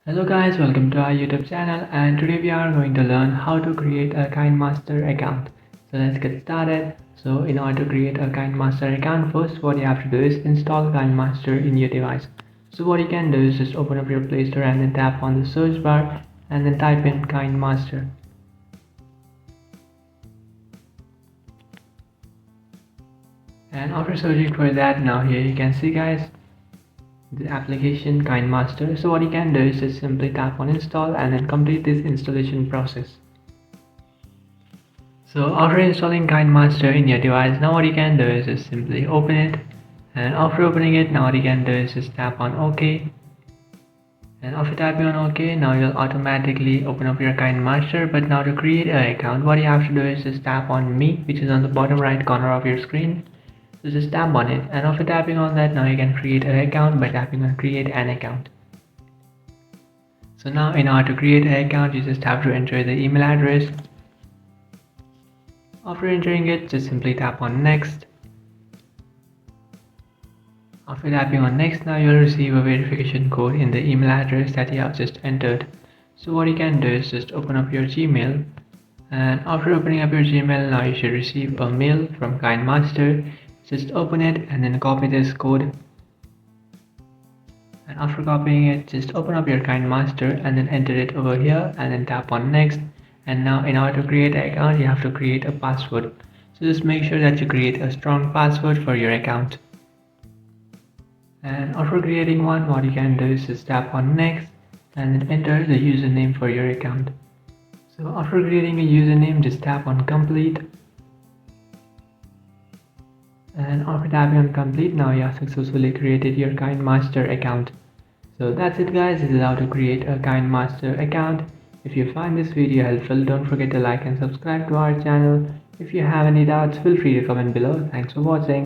Hello guys, welcome to our YouTube channel, and today we are going to learn how to create a KineMaster account. So let's get started. So in order to create a KineMaster account, first what you have to do is install KineMaster in your device. So what you can do is just open up your Play Store and then tap on the search bar and then type in KineMaster. And after searching for that, now here you can see guys the application KineMaster. So what you can do is just simply tap on install and then complete this installation process. So after installing KineMaster in your device, now what you can do is just simply open it, and after opening it, now what you can do is just tap on OK, and after tapping on OK, now you'll automatically open up your KineMaster. But now to create an account, what you have to do is just tap on Me, which is on the bottom right corner of your screen. So just tap on it, and after tapping on that, now you can create an account by tapping on create an account. So now in order to create an account, you just have to enter the email address. After entering it, just simply tap on next. After tapping on next, now you'll receive a verification code in the email address that you have just entered. So what you can do is just open up your Gmail, and after opening up your Gmail, now you should receive a mail from KineMaster. Just open it and then copy this code, and after copying it, just open up your KineMaster and then enter it over here and then tap on next. And now in order to create an account, you have to create a password. So just make sure that you create a strong password for your account. And after creating one, what you can do is just tap on next and then enter the username for your account. So after creating a username, just tap on complete. And after tapping on complete, now you have successfully created your KineMaster account. So that's it guys, this is how to create a KineMaster account. If you find this video helpful, don't forget to like and subscribe to our channel. If you have any doubts, feel free to comment below. Thanks for watching.